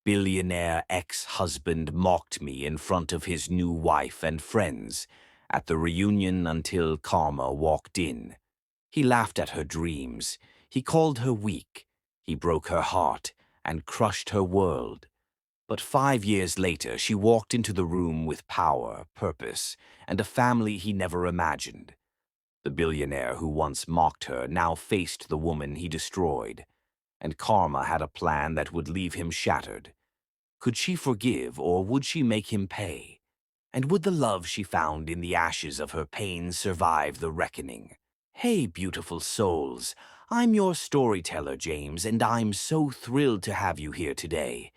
billionaire ex-husband mocked me in front of his new wife and friends at the reunion until Karma walked in. He laughed at her dreams. He called her weak. He broke her heart and crushed her world. But 5 years later, she walked into the room with power, purpose, and a family he never imagined. The billionaire who once mocked her now faced the woman he destroyed, and Karma had a plan that would leave him shattered. Could she forgive, or would she make him pay? And would the love she found in the ashes of her pain survive the reckoning? Hey, beautiful souls, I'm your storyteller, James, and I'm so thrilled to have you here today.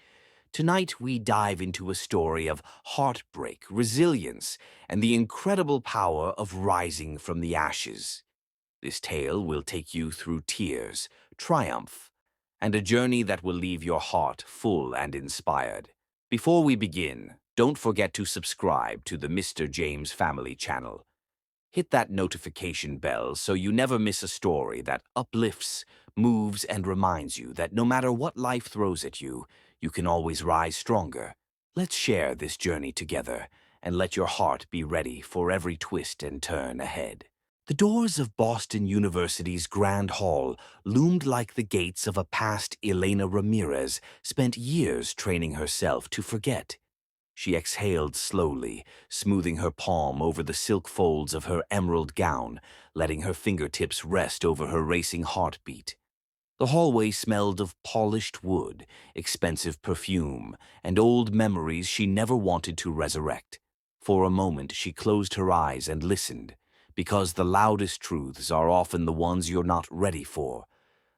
Tonight we dive into a story of heartbreak, resilience, and the incredible power of rising from the ashes. This tale will take you through tears, triumph, and a journey that will leave your heart full and inspired. Before we begin, don't forget to subscribe to the Mr. James Family channel. Hit that notification bell so you never miss a story that uplifts, moves, and reminds you that no matter what life throws at you, you can always rise stronger. Let's share this journey together, and let your heart be ready for every twist and turn ahead. The doors of Boston University's Grand Hall loomed like the gates of a past Elena Ramirez spent years training herself to forget. She exhaled slowly, smoothing her palm over the silk folds of her emerald gown, letting her fingertips rest over her racing heartbeat. The hallway smelled of polished wood, expensive perfume, and old memories she never wanted to resurrect. For a moment she closed her eyes and listened, because the loudest truths are often the ones you're not ready for.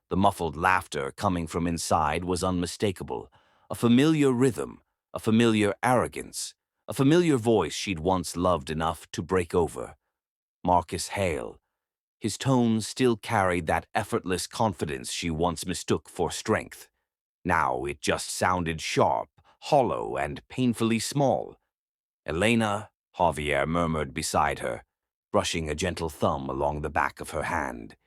The muffled laughter coming from inside was unmistakable, a familiar rhythm, a familiar arrogance, a familiar voice she'd once loved enough to break over. Marcus Hale. His tones still carried that effortless confidence she once mistook for strength. Now it just sounded sharp, hollow, and painfully small. "Elena," Javier murmured beside her, brushing a gentle thumb along the back of her hand.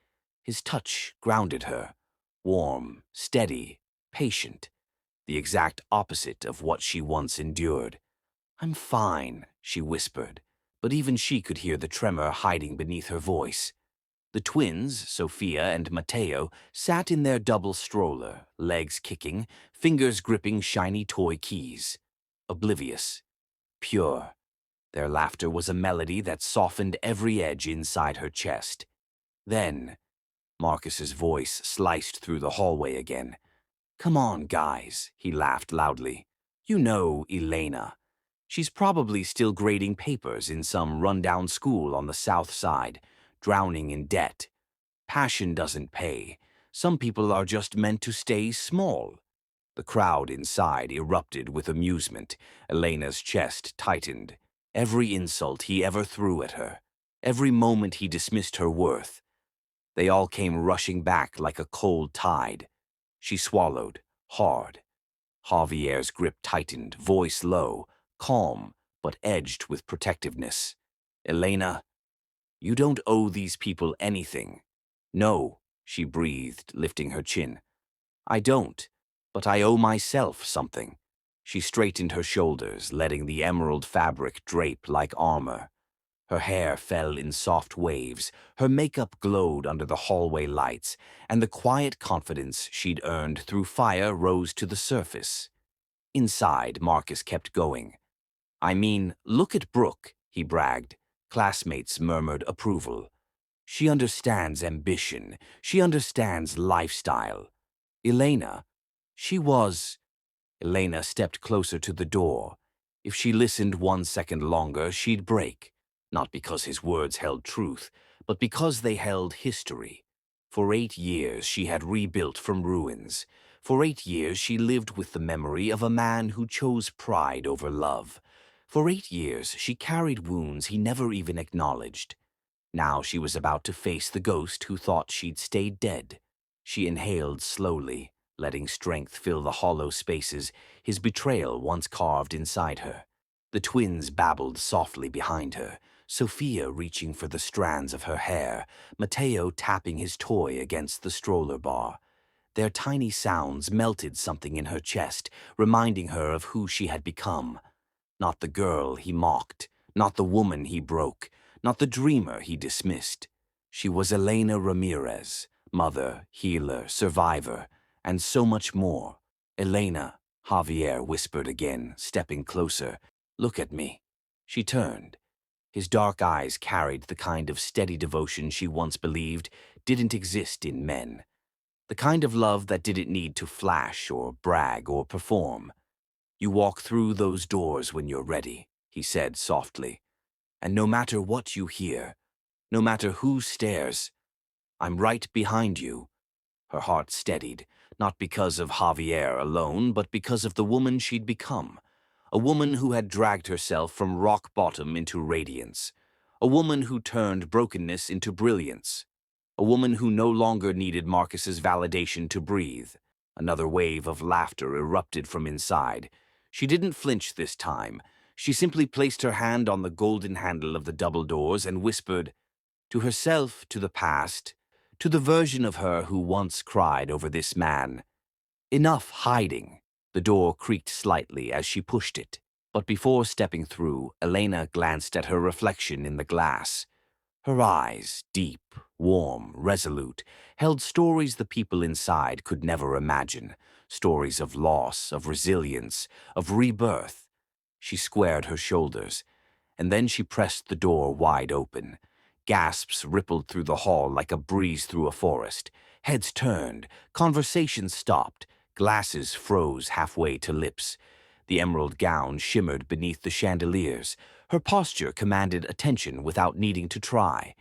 His touch grounded her, warm, steady, patient, the exact opposite of what she once endured. "I'm fine," she whispered, but even she could hear the tremor hiding beneath her voice. The twins, Sofia and Mateo, sat in their double stroller, legs kicking, fingers gripping shiny toy keys. Oblivious. Pure. Their laughter was a melody that softened every edge inside her chest. Then, Marcus's voice sliced through the hallway again. "Come on, guys," he laughed loudly. "You know Elena. She's probably still grading papers in some rundown school on the South Side, drowning in debt. Passion doesn't pay. Some people are just meant to stay small." The crowd inside erupted with amusement. Elena's chest tightened. Every insult he ever threw at her, every moment he dismissed her worth, they all came rushing back like a cold tide. She swallowed, hard. Javier's grip tightened, voice low, calm, but edged with protectiveness. "Elena, you don't owe these people anything." "No," she breathed, lifting her chin. "I don't, but I owe myself something." She straightened her shoulders, letting the emerald fabric drape like armor. Her hair fell in soft waves, her makeup glowed under the hallway lights, and the quiet confidence she'd earned through fire rose to the surface. Inside, Marcus kept going. "I mean, look at Brooke," he bragged. Classmates murmured approval. "She understands ambition. She understands lifestyle. Elena, she was—" Elena stepped closer to the door. If she listened 1 second longer, she'd break. Not because his words held truth, but because they held history. For 8 years she had rebuilt from ruins. For 8 years she lived with the memory of a man who chose pride over love. For 8 years she carried wounds he never even acknowledged. Now she was about to face the ghost who thought she'd stayed dead. She inhaled slowly, letting strength fill the hollow spaces his betrayal once carved inside her. The twins babbled softly behind her, Sofia reaching for the strands of her hair, Mateo tapping his toy against the stroller bar. Their tiny sounds melted something in her chest, reminding her of who she had become. Not the girl he mocked, not the woman he broke, not the dreamer he dismissed. She was Elena Ramirez, mother, healer, survivor, and so much more. "Elena," Javier whispered again, stepping closer. "Look at me." She turned. His dark eyes carried the kind of steady devotion she once believed didn't exist in men. The kind of love that didn't need to flash or brag or perform. "You walk through those doors when you're ready," he said softly. "And no matter what you hear, no matter who stares, I'm right behind you." Her heart steadied, not because of Javier alone, but because of the woman she'd become. A woman who had dragged herself from rock bottom into radiance. A woman who turned brokenness into brilliance. A woman who no longer needed Marcus's validation to breathe. Another wave of laughter erupted from inside. She didn't flinch this time. She simply placed her hand on the golden handle of the double doors and whispered, to herself, to the past, to the version of her who once cried over this man, "Enough hiding." The door creaked slightly as she pushed it, but before stepping through, Elena glanced at her reflection in the glass. Her eyes, deep, warm, resolute, held stories the people inside could never imagine, stories of loss, of resilience, of rebirth. She squared her shoulders, and then she pressed the door wide open. Gasps rippled through the hall like a breeze through a forest. Heads turned, conversations stopped, glasses froze halfway to lips. The emerald gown shimmered beneath the chandeliers. Her posture commanded attention without needing to try.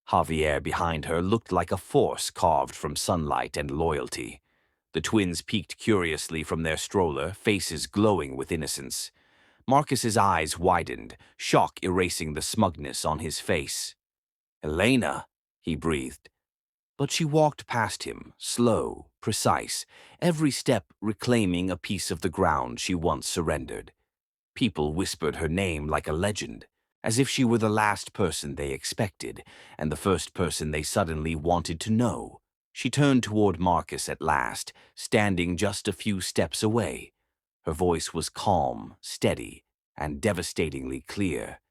Javier behind her looked like a force carved from sunlight and loyalty. The twins peeked curiously from their stroller, faces glowing with innocence. Marcus's eyes widened, shock erasing the smugness on his face. "Elena," he breathed. But she walked past him, slow, precise, every step reclaiming a piece of the ground she once surrendered. People whispered her name like a legend, as if she were the last person they expected, and the first person they suddenly wanted to know. She turned toward Marcus at last, standing just a few steps away. Her voice was calm, steady, and devastatingly clear.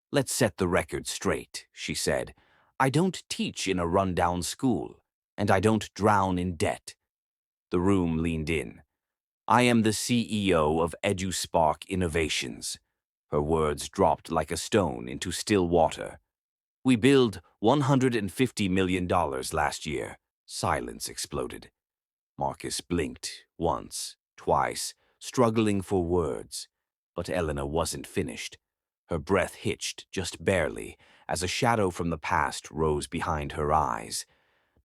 "Let's set the record straight," she said. "I don't teach in a rundown school, and I don't drown in debt." The room leaned in. "I am the CEO of EduSpark Innovations." Her words dropped like a stone into still water. "We billed $150 million last year." Silence exploded. Marcus blinked once, twice, struggling for words. But Elena wasn't finished. Her breath hitched just barely as a shadow from the past rose behind her eyes.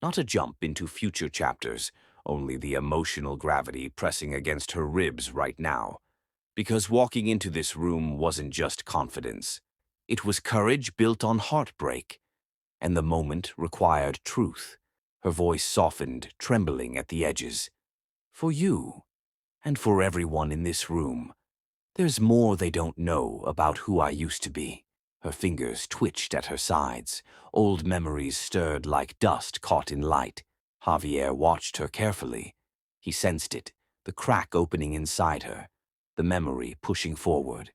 Not a jump into future chapters, only the emotional gravity pressing against her ribs right now. Because walking into this room wasn't just confidence. It was courage built on heartbreak. And the moment required truth. Her voice softened, trembling at the edges. "For you, and for everyone in this room, there's more they don't know about who I used to be." Her fingers twitched at her sides. Old memories stirred like dust caught in light. Javier watched her carefully. He sensed it, the crack opening inside her, the memory pushing forward.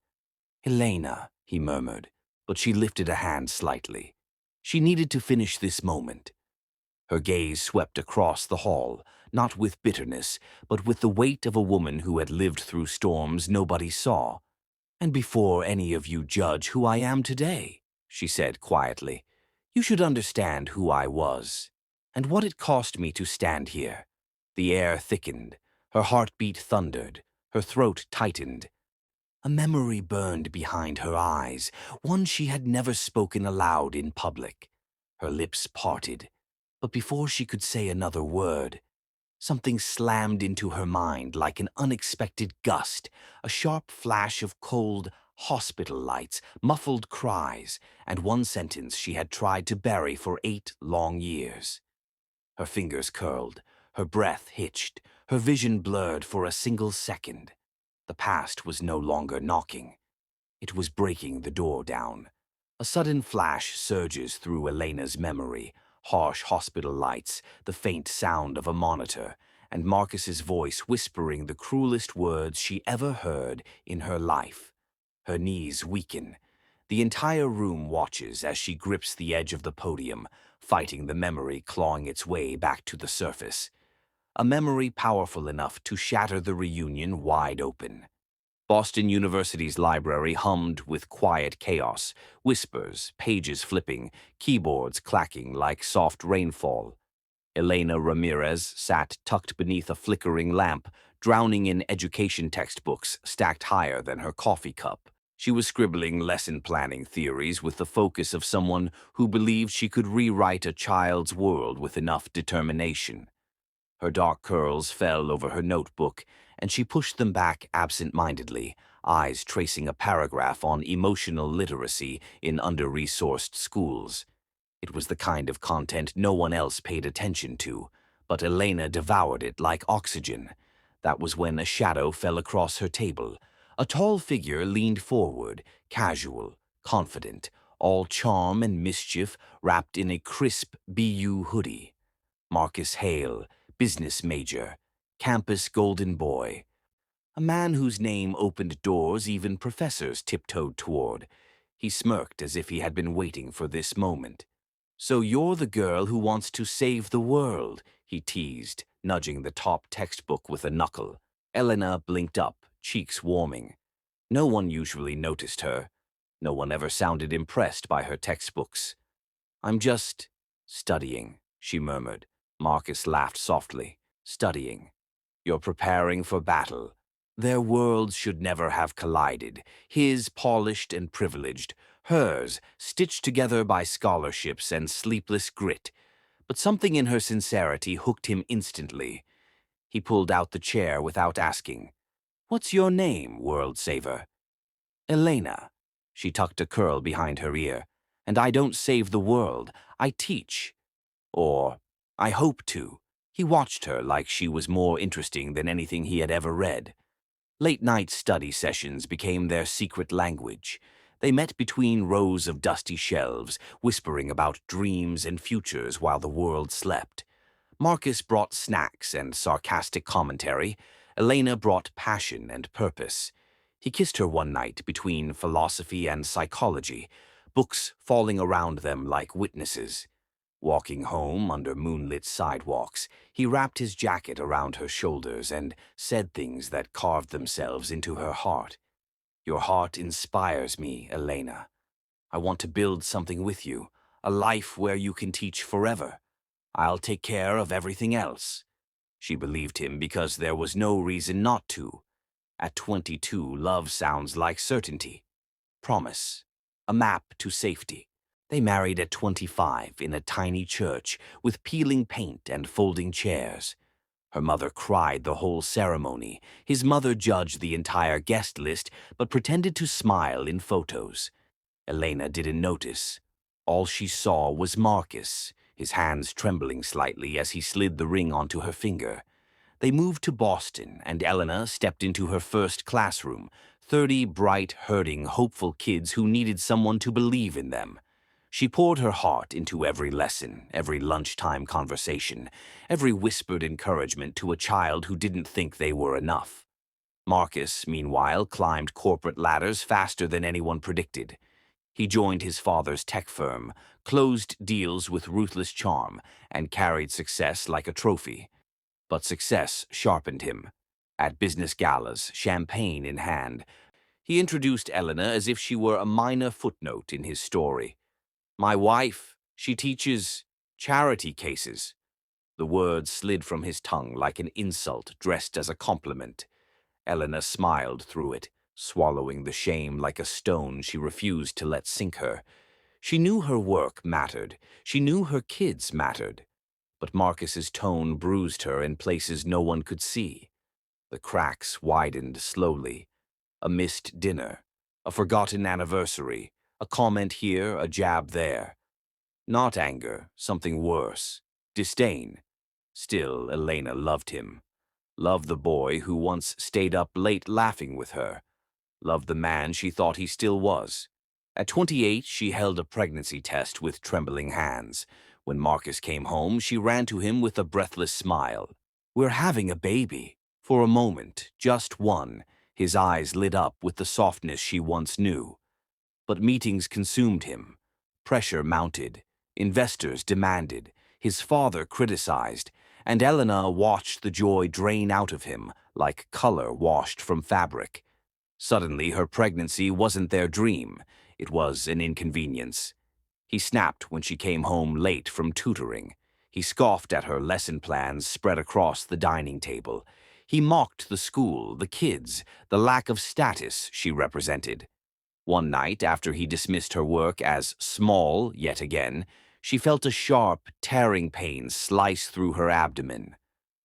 "Elena," he murmured, but she lifted a hand slightly. She needed to finish this moment. Her gaze swept across the hall, not with bitterness, but with the weight of a woman who had lived through storms nobody saw. "And before any of you judge who I am today," she said quietly, "you should understand who I was, and what it cost me to stand here." The air thickened, her heartbeat thundered, her throat tightened. A memory burned behind her eyes, one she had never spoken aloud in public. Her lips parted, but before she could say another word, something slammed into her mind like an unexpected gust, a sharp flash of cold hospital lights, muffled cries, and one sentence she had tried to bury for 8 long years. Her fingers curled, her breath hitched, her vision blurred for a single second. The past was no longer knocking. It was breaking the door down. A sudden flash surges through Elena's memory, harsh hospital lights, the faint sound of a monitor, and Marcus's voice whispering the cruelest words she ever heard in her life. Her knees weaken. The entire room watches as she grips the edge of the podium, fighting the memory clawing its way back to the surface. A memory powerful enough to shatter the reunion wide open. Boston University's library hummed with quiet chaos, whispers, pages flipping, keyboards clacking like soft rainfall. Elena Ramirez sat tucked beneath a flickering lamp, drowning in education textbooks stacked higher than her coffee cup. She was scribbling lesson planning theories with the focus of someone who believed she could rewrite a child's world with enough determination. Her dark curls fell over her notebook, and she pushed them back absent-mindedly, eyes tracing a paragraph on emotional literacy in under-resourced schools. It was the kind of content no one else paid attention to, but Elena devoured it like oxygen. That was when a shadow fell across her table. A tall figure leaned forward, casual, confident, all charm and mischief wrapped in a crisp BU hoodie. Marcus Hale, business major, campus golden boy. A man whose name opened doors even professors tiptoed toward. He smirked as if he had been waiting for this moment. "So you're the girl who wants to save the world," he teased, nudging the top textbook with a knuckle. Elena blinked up, cheeks warming. No one usually noticed her. No one ever sounded impressed by her textbooks. "I'm just studying," she murmured. Marcus laughed softly. "Studying. You're preparing for battle." Their worlds should never have collided, his polished and privileged, hers stitched together by scholarships and sleepless grit. But something in her sincerity hooked him instantly. He pulled out the chair without asking. "What's your name, world saver?" "Elena." She tucked a curl behind her ear. "And I don't save the world, I teach. Or, I hope to." He watched her like she was more interesting than anything he had ever read. Late-night study sessions became their secret language. They met between rows of dusty shelves, whispering about dreams and futures while the world slept. Marcus brought snacks and sarcastic commentary. Elena brought passion and purpose. He kissed her one night between philosophy and psychology, books falling around them like witnesses. Walking home under moonlit sidewalks, he wrapped his jacket around her shoulders and said things that carved themselves into her heart. "Your heart inspires me, Elena. I want to build something with you, a life where you can teach forever. I'll take care of everything else." She believed him because there was no reason not to. At 22, love sounds like certainty, promise, a map to safety. They married at 25 in a tiny church with peeling paint and folding chairs. Her mother cried the whole ceremony. His mother judged the entire guest list but pretended to smile in photos. Elena didn't notice. All she saw was Marcus, his hands trembling slightly as he slid the ring onto her finger. They moved to Boston, and Elena stepped into her first classroom, 30 bright, hurting, hopeful kids who needed someone to believe in them. She poured her heart into every lesson, every lunchtime conversation, every whispered encouragement to a child who didn't think they were enough. Marcus, meanwhile, climbed corporate ladders faster than anyone predicted. He joined his father's tech firm, closed deals with ruthless charm, and carried success like a trophy. But success sharpened him. At business galas, champagne in hand, he introduced Elena as if she were a minor footnote in his story. "My wife, she teaches charity cases." The word slid from his tongue like an insult dressed as a compliment. Elena smiled through it, swallowing the shame like a stone she refused to let sink her. She knew her work mattered. She knew her kids mattered. But Marcus's tone bruised her in places no one could see. The cracks widened slowly. A missed dinner, a forgotten anniversary, a comment here, a jab there. Not anger, something worse. Disdain. Still, Elena loved him. Loved the boy who once stayed up late laughing with her. Loved the man she thought he still was. At 28, she held a pregnancy test with trembling hands. When Marcus came home, she ran to him with a breathless smile. We're having a baby. For a moment, just one, his eyes lit up with the softness she once knew. But meetings consumed him. Pressure mounted. Investors demanded. His father criticized. And Elena watched the joy drain out of him like color washed from fabric. Suddenly, her pregnancy wasn't their dream. It was an inconvenience. He snapped when she came home late from tutoring. He scoffed at her lesson plans spread across the dining table. He mocked the school, the kids, the lack of status she represented. One night, after he dismissed her work as small yet again, she felt a sharp, tearing pain slice through her abdomen.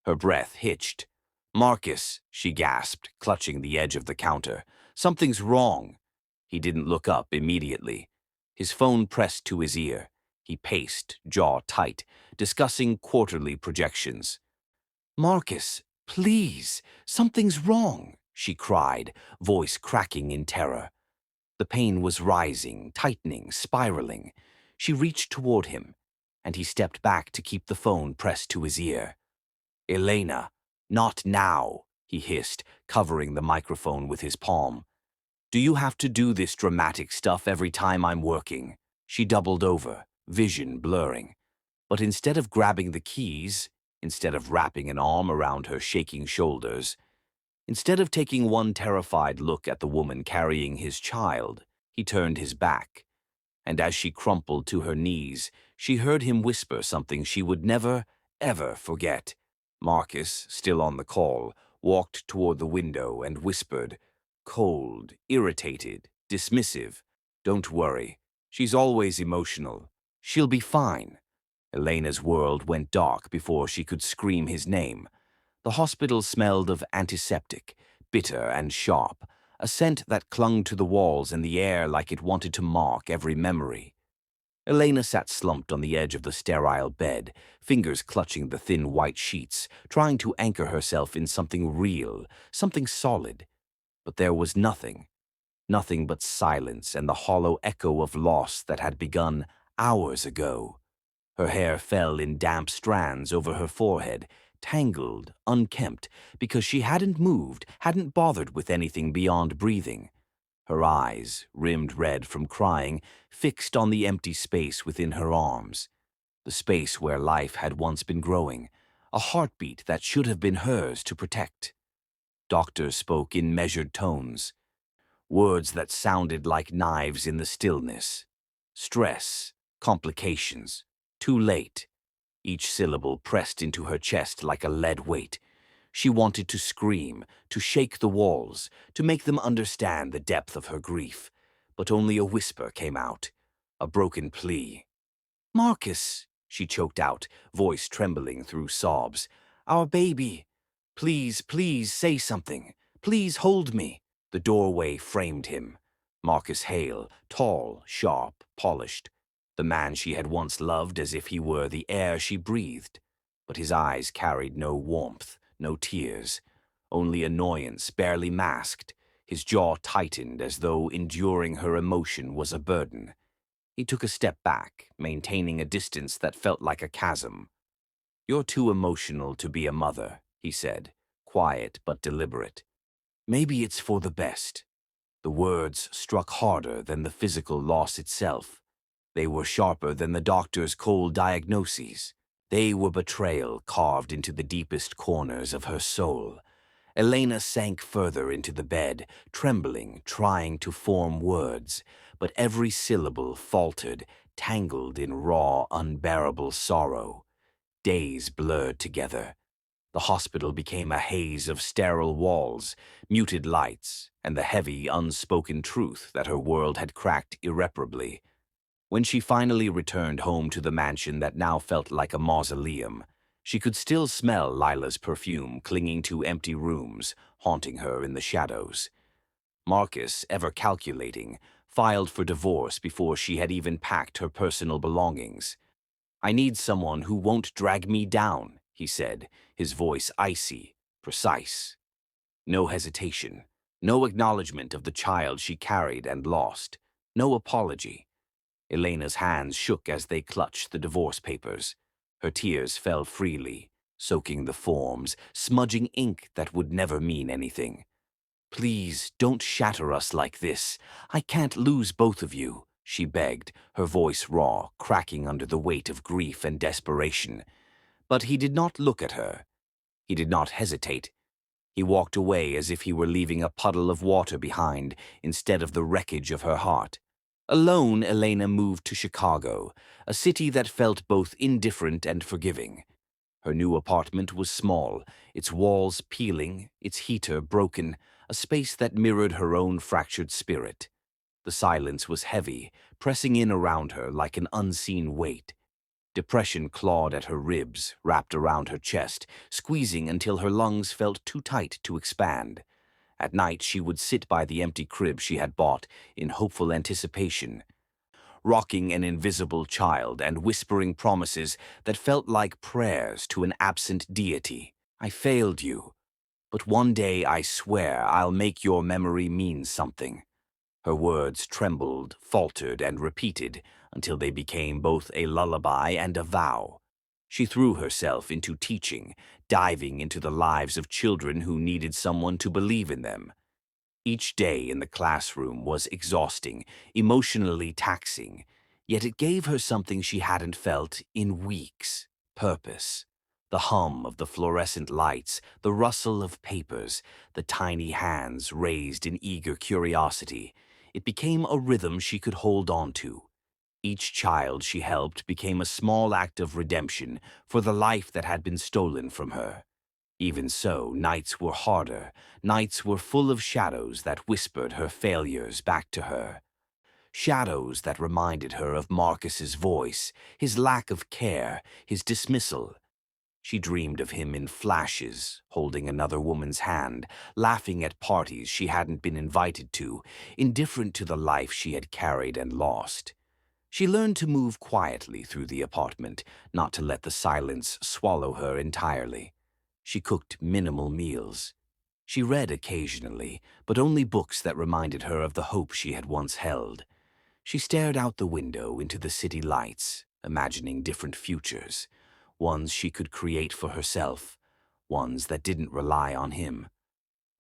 Her breath hitched. "Marcus," she gasped, clutching the edge of the counter. "Something's wrong." He didn't look up immediately. His phone pressed to his ear. He paced, jaw tight, discussing quarterly projections. "Marcus, please, something's wrong," she cried, voice cracking in terror. The pain was rising, tightening, spiraling. She reached toward him, and he stepped back to keep the phone pressed to his ear. "Elena, not now," he hissed, covering the microphone with his palm. "Do you have to do this dramatic stuff every time I'm working?" She doubled over, vision blurring. But instead of grabbing the keys, instead of wrapping an arm around her shaking shoulders, instead of taking one terrified look at the woman carrying his child, he turned his back. And as she crumpled to her knees, she heard him whisper something she would never, ever forget. Marcus, still on the call, walked toward the window and whispered, cold, irritated, dismissive, "Don't worry. She's always emotional. She'll be fine." Elena's world went dark before she could scream his name. The hospital smelled of antiseptic, bitter and sharp, a scent that clung to the walls and the air like it wanted to mark every memory. Elena sat slumped on the edge of the sterile bed, fingers clutching the thin white sheets, trying to anchor herself in something real, something solid. But there was nothing. Nothing but silence and the hollow echo of loss that had begun hours ago. Her hair fell in damp strands over her forehead, tangled, unkempt, because she hadn't moved, hadn't bothered with anything beyond breathing. Her eyes, rimmed red from crying, fixed on the empty space within her arms, the space where life had once been growing, a heartbeat that should have been hers to protect. Doctors spoke in measured tones, words that sounded like knives in the stillness. Stress, complications, too late. Each syllable pressed into her chest like a lead weight. She wanted to scream, to shake the walls, to make them understand the depth of her grief, but only a whisper came out, a broken plea. "Marcus," she choked out, voice trembling through sobs. "Our baby. Please, please say something. Please hold me." The doorway framed him. Marcus Hale, tall, sharp, polished. The man she had once loved as if he were the air she breathed. But his eyes carried no warmth, no tears, only annoyance barely masked. His jaw tightened as though enduring her emotion was a burden. He took a step back, maintaining a distance that felt like a chasm. "You're too emotional to be a mother," he said, quiet but deliberate. "Maybe it's for the best." The words struck harder than the physical loss itself. They were sharper than the doctor's cold diagnoses. They were betrayal carved into the deepest corners of her soul. Elena sank further into the bed, trembling, trying to form words, but every syllable faltered, tangled in raw, unbearable sorrow. Days blurred together. The hospital became a haze of sterile walls, muted lights, and the heavy, unspoken truth that her world had cracked irreparably. When she finally returned home to the mansion that now felt like a mausoleum, she could still smell Lila's perfume clinging to empty rooms, haunting her in the shadows. Marcus, ever calculating, filed for divorce before she had even packed her personal belongings. "I need someone who won't drag me down," he said, his voice icy, precise. No hesitation, no acknowledgement of the child she carried and lost, no apology. Elena's hands shook as they clutched the divorce papers. Her tears fell freely, soaking the forms, smudging ink that would never mean anything. "Please, don't shatter us like this. I can't lose both of you," she begged, her voice raw, cracking under the weight of grief and desperation. But he did not look at her. He did not hesitate. He walked away as if he were leaving a puddle of water behind instead of the wreckage of her heart. Alone, Elena moved to Chicago, a city that felt both indifferent and forgiving. Her new apartment was small, its walls peeling, its heater broken, a space that mirrored her own fractured spirit. The silence was heavy, pressing in around her like an unseen weight. Depression clawed at her ribs, wrapped around her chest, squeezing until her lungs felt too tight to expand. At night, she would sit by the empty crib she had bought in hopeful anticipation, rocking an invisible child and whispering promises that felt like prayers to an absent deity. "I failed you, but one day I swear I'll make your memory mean something." Her words trembled, faltered, and repeated until they became both a lullaby and a vow. She threw herself into teaching, diving into the lives of children who needed someone to believe in them. Each day in the classroom was exhausting, emotionally taxing, yet it gave her something she hadn't felt in weeks: purpose. The hum of the fluorescent lights, the rustle of papers, the tiny hands raised in eager curiosity. It became a rhythm she could hold on to. Each child she helped became a small act of redemption for the life that had been stolen from her. Even so, nights were harder. Nights were full of shadows that whispered her failures back to her. Shadows that reminded her of Marcus's voice, his lack of care, his dismissal. She dreamed of him in flashes, holding another woman's hand, laughing at parties she hadn't been invited to, indifferent to the life she had carried and lost. She learned to move quietly through the apartment, not to let the silence swallow her entirely. She cooked minimal meals. She read occasionally, but only books that reminded her of the hope she had once held. She stared out the window into the city lights, imagining different futures, ones she could create for herself, ones that didn't rely on him.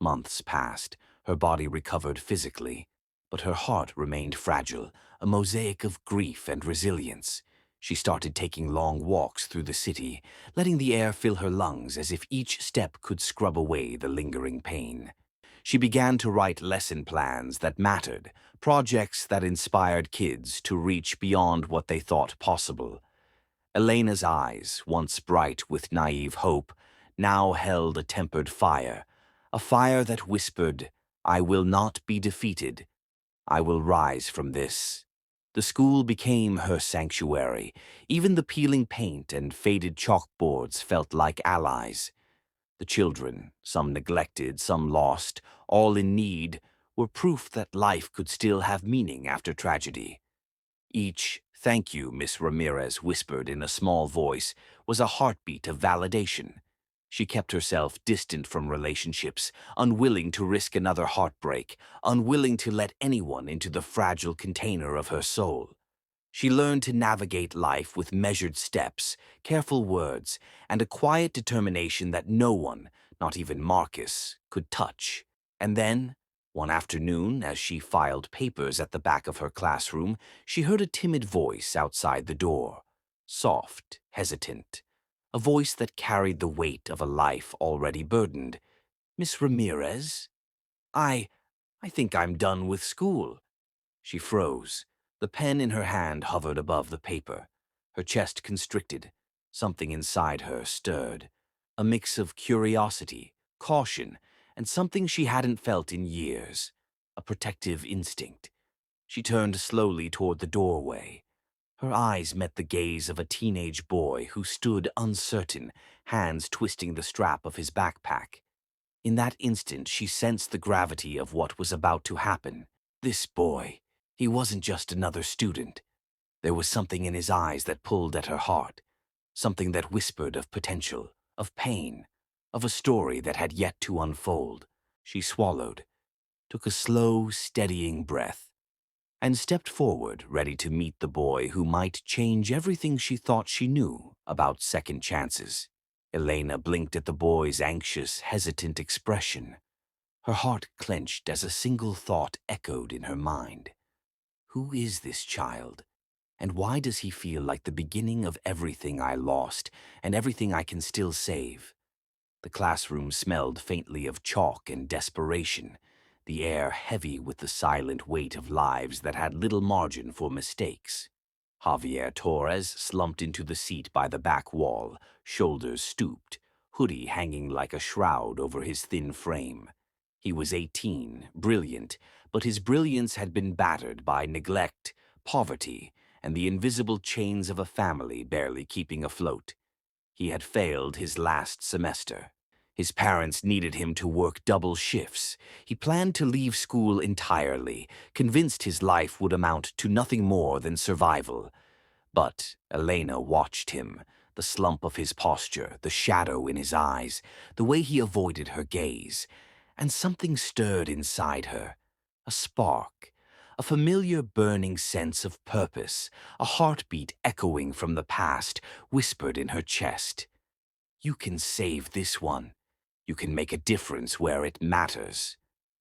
Months passed, her body recovered physically, but her heart remained fragile, a mosaic of grief and resilience. She started taking long walks through the city, letting the air fill her lungs as if each step could scrub away the lingering pain. She began to write lesson plans that mattered, projects that inspired kids to reach beyond what they thought possible. Elena's eyes, once bright with naive hope, now held a tempered fire, a fire that whispered, "I will not be defeated. I will rise from this." The school became her sanctuary. Even the peeling paint and faded chalkboards felt like allies. The children, some neglected, some lost, all in need, were proof that life could still have meaning after tragedy. Each "Thank you," Miss Ramirez whispered in a small voice, was a heartbeat of validation. She kept herself distant from relationships, unwilling to risk another heartbreak, unwilling to let anyone into the fragile container of her soul. She learned to navigate life with measured steps, careful words, and a quiet determination that no one, not even Marcus, could touch. And then, one afternoon, as she filed papers at the back of her classroom, she heard a timid voice outside the door, soft, hesitant, a voice that carried the weight of a life already burdened. "Miss Ramirez? I think I'm done with school." She froze. The pen in her hand hovered above the paper. Her chest constricted. Something inside her stirred. A mix of curiosity, caution, and something she hadn't felt in years. A protective instinct. She turned slowly toward the doorway. Her eyes met the gaze of a teenage boy who stood uncertain, hands twisting the strap of his backpack. In that instant, she sensed the gravity of what was about to happen. This boy, he wasn't just another student. There was something in his eyes that pulled at her heart, something that whispered of potential, of pain, of a story that had yet to unfold. She swallowed, took a slow, steadying breath, and stepped forward, ready to meet the boy who might change everything she thought she knew about second chances. Elena blinked at the boy's anxious, hesitant expression. Her heart clenched as a single thought echoed in her mind. Who is this child? And why does he feel like the beginning of everything I lost and everything I can still save? The classroom smelled faintly of chalk and desperation, the air heavy with the silent weight of lives that had little margin for mistakes. Javier Torres slumped into the seat by the back wall, shoulders stooped, hoodie hanging like a shroud over his thin frame. He was 18, brilliant, but his brilliance had been battered by neglect, poverty, and the invisible chains of a family barely keeping afloat. He had failed his last semester. His parents needed him to work double shifts. He planned to leave school entirely, convinced his life would amount to nothing more than survival. But Elena watched him, the slump of his posture, the shadow in his eyes, the way he avoided her gaze, and something stirred inside her. A spark, a familiar burning sense of purpose, a heartbeat echoing from the past, whispered in her chest. You can save this one. You can make a difference where it matters.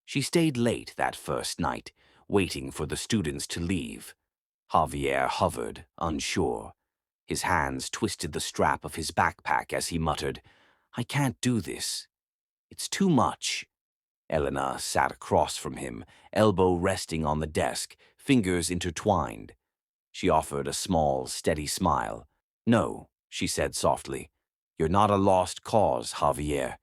She stayed late that first night, waiting for the students to leave. Javier hovered, unsure. His hands twisted the strap of his backpack as he muttered, I can't do this. It's too much. Elena sat across from him, elbow resting on the desk, fingers intertwined. She offered a small, steady smile. No, she said softly. You're not a lost cause, Javier.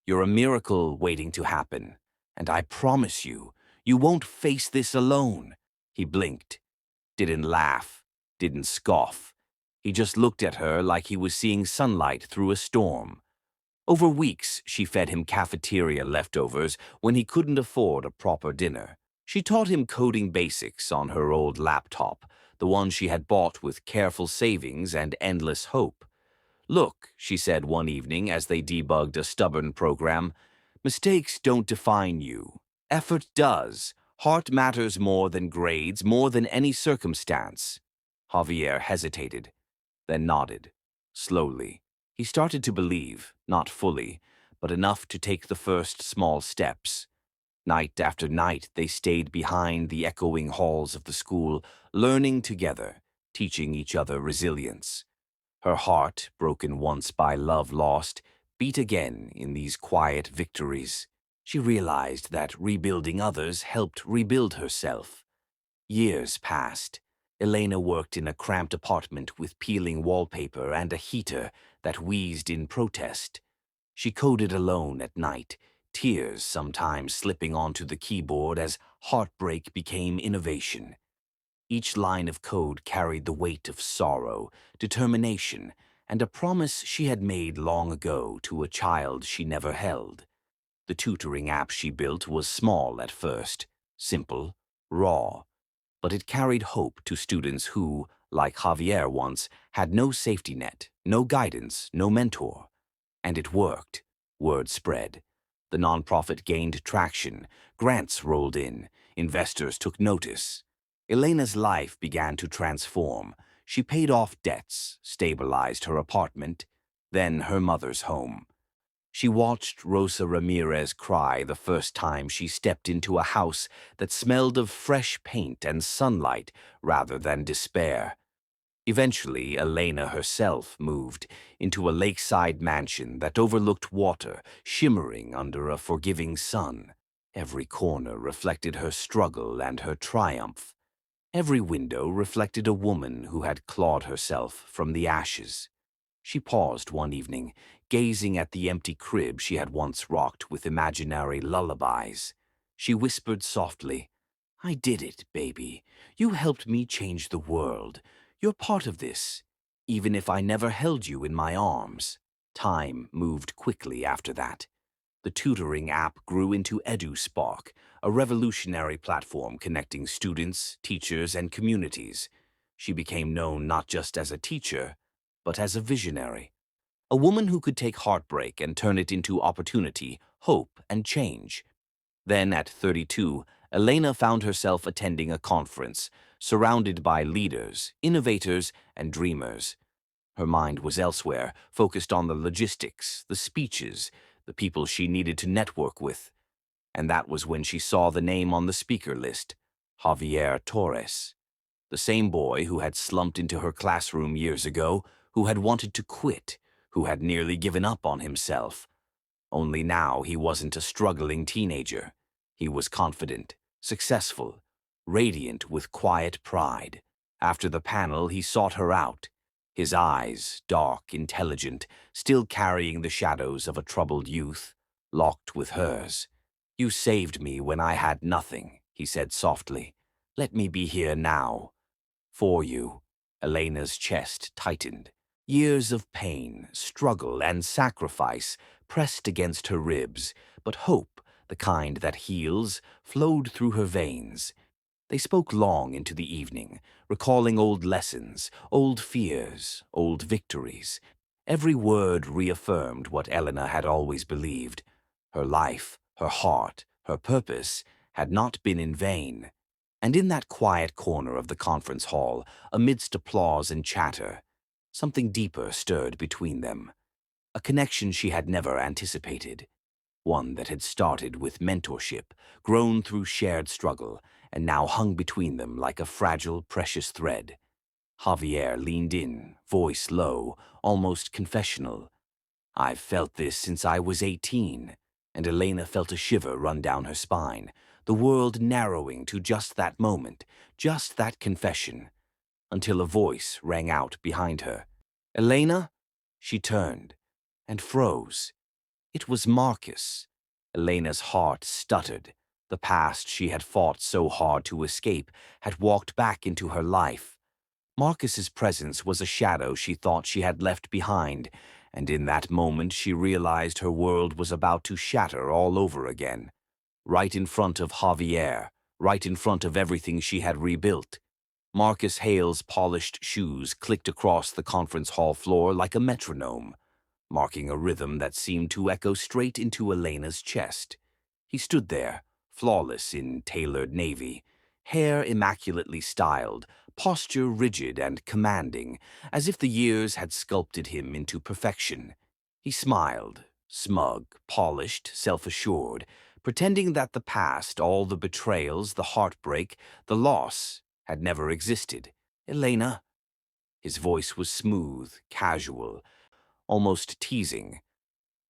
You're a miracle waiting to happen. And I promise you, you won't face this alone. He blinked, didn't laugh, didn't scoff. He just looked at her like he was seeing sunlight through a storm. Over weeks, she fed him cafeteria leftovers when he couldn't afford a proper dinner. She taught him coding basics on her old laptop, the one she had bought with careful savings and endless hope. Look, she said one evening as they debugged a stubborn program, mistakes don't define you. Effort does. Heart matters more than grades, more than any circumstance. Javier hesitated, then nodded, slowly. He started to believe, not fully, but enough to take the first small steps. Night after night they stayed behind the echoing halls of the school, learning together, teaching each other resilience. Her heart, broken once by love lost, beat again in these quiet victories. She realized that rebuilding others helped rebuild herself. Years passed. Elena worked in a cramped apartment with peeling wallpaper and a heater that wheezed in protest. She coded alone at night, tears sometimes slipping onto the keyboard as heartbreak became innovation. Each line of code carried the weight of sorrow, determination, and a promise she had made long ago to a child she never held. The tutoring app she built was small at first, simple, raw, but it carried hope to students who, like Javier once, had no safety net, no guidance, no mentor. And it worked. Word spread. The nonprofit gained traction, grants rolled in, investors took notice. Elena's life began to transform. She paid off debts, stabilized her apartment, then her mother's home. She watched Rosa Ramirez cry the first time she stepped into a house that smelled of fresh paint and sunlight rather than despair. Eventually, Elena herself moved into a lakeside mansion that overlooked water, shimmering under a forgiving sun. Every corner reflected her struggle and her triumph. Every window reflected a woman who had clawed herself from the ashes. She paused one evening, gazing at the empty crib she had once rocked with imaginary lullabies. She whispered softly, I did it, baby. You helped me change the world. You're part of this, even if I never held you in my arms. Time moved quickly after that. The tutoring app grew into EduSpark, a revolutionary platform connecting students, teachers, and communities. She became known not just as a teacher, but as a visionary. A woman who could take heartbreak and turn it into opportunity, hope, and change. Then, at 32, Elena found herself attending a conference, surrounded by leaders, innovators, and dreamers. Her mind was elsewhere, focused on the logistics, the speeches, the people she needed to network with. And that was when she saw the name on the speaker list, Javier Torres. The same boy who had slumped into her classroom years ago, who had wanted to quit, who had nearly given up on himself. Only now he wasn't a struggling teenager. He was confident, successful, radiant with quiet pride. After the panel, he sought her out, his eyes, dark, intelligent, still carrying the shadows of a troubled youth, locked with hers. "You saved me when I had nothing," he said softly. "Let me be here now. For you." Elena's chest tightened. Years of pain, struggle, and sacrifice pressed against her ribs, but hope, the kind that heals, flowed through her veins. They spoke long into the evening, recalling old lessons, old fears, old victories. Every word reaffirmed what Elena had always believed. Her life, her heart, her purpose had not been in vain. And in that quiet corner of the conference hall, amidst applause and chatter, something deeper stirred between them. A connection she had never anticipated. One that had started with mentorship, grown through shared struggle, and now hung between them like a fragile, precious thread. Javier leaned in, voice low, almost confessional. "I've felt this since I was 18, and Elena felt a shiver run down her spine, the world narrowing to just that moment, just that confession, until a voice rang out behind her. "Elena?" She turned, and froze. It was Marcus. Elena's heart stuttered. The past she had fought so hard to escape had walked back into her life. Marcus's presence was a shadow she thought she had left behind, and in that moment she realized her world was about to shatter all over again. Right in front of Javier, right in front of everything she had rebuilt. Marcus Hale's polished shoes clicked across the conference hall floor like a metronome, marking a rhythm that seemed to echo straight into Elena's chest. He stood there, flawless in tailored navy, hair immaculately styled, posture rigid and commanding, as if the years had sculpted him into perfection. He smiled, smug, polished, self-assured, pretending that the past, all the betrayals, the heartbreak, the loss, had never existed. "Elena?" His voice was smooth, casual, almost teasing.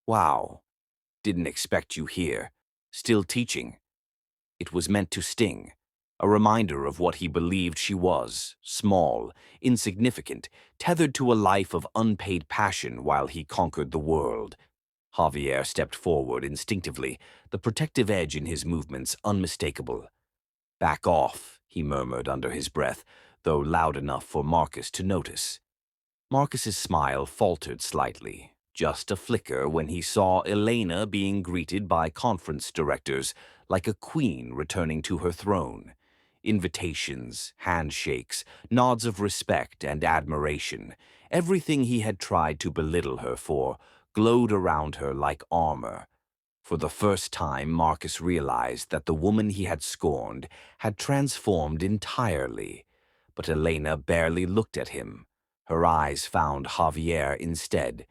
"Wow, didn't expect you here. Still teaching." It was meant to sting, a reminder of what he believed she was, small, insignificant, tethered to a life of unpaid passion while he conquered the world. Javier stepped forward instinctively, the protective edge in his movements unmistakable. "Back off," he murmured under his breath, though loud enough for Marcus to notice. Marcus's smile faltered slightly, just a flicker when he saw Elena being greeted by conference directors like a queen returning to her throne. Invitations, handshakes, nods of respect and admiration, everything he had tried to belittle her for, glowed around her like armor. For the first time, Marcus realized that the woman he had scorned had transformed entirely. But Elena barely looked at him. Her eyes found Javier instead,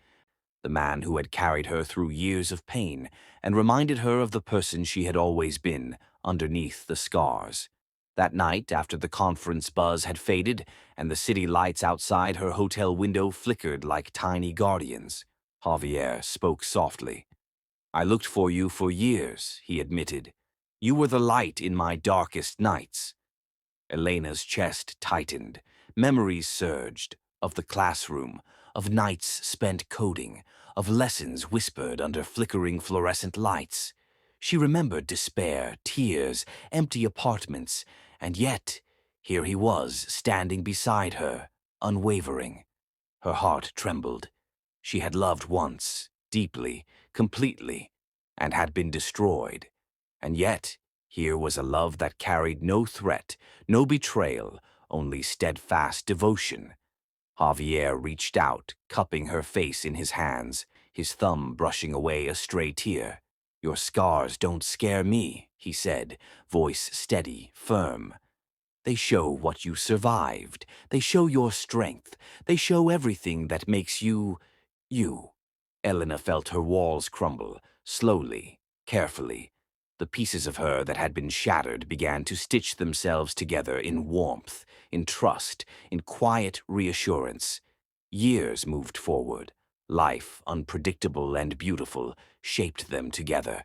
the man who had carried her through years of pain and reminded her of the person she had always been, underneath the scars. That night, after the conference buzz had faded and the city lights outside her hotel window flickered like tiny guardians, Javier spoke softly. "I looked for you for years," he admitted. "You were the light in my darkest nights." Elena's chest tightened. Memories surged, of the classroom, of nights spent coding, of lessons whispered under flickering fluorescent lights. She remembered despair, tears, empty apartments, and yet, here he was, standing beside her, unwavering. Her heart trembled. She had loved once, deeply, completely, and had been destroyed. And yet, here was a love that carried no threat, no betrayal, only steadfast devotion. Javier reached out, cupping her face in his hands, his thumb brushing away a stray tear. "Your scars don't scare me," he said, voice steady, firm. They show what you survived. They show your strength. They show everything that makes you, you. Elena felt her walls crumble, slowly, carefully. The pieces of her that had been shattered began to stitch themselves together in warmth, in trust, in quiet reassurance. Years moved forward. Life, unpredictable and beautiful, shaped them together.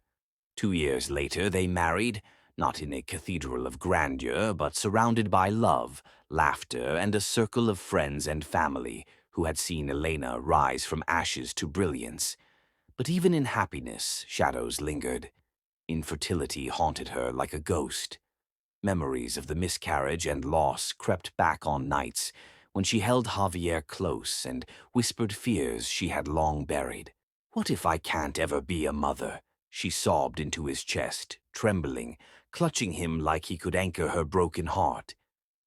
2 years later, they married, not in a cathedral of grandeur, but surrounded by love, laughter, and a circle of friends and family who had seen Elena rise from ashes to brilliance. But even in happiness, shadows lingered. Infertility haunted her like a ghost. Memories of the miscarriage and loss crept back on nights when she held Javier close and whispered fears she had long buried. "What if I can't ever be a mother?" She sobbed into his chest, trembling, clutching him like he could anchor her broken heart.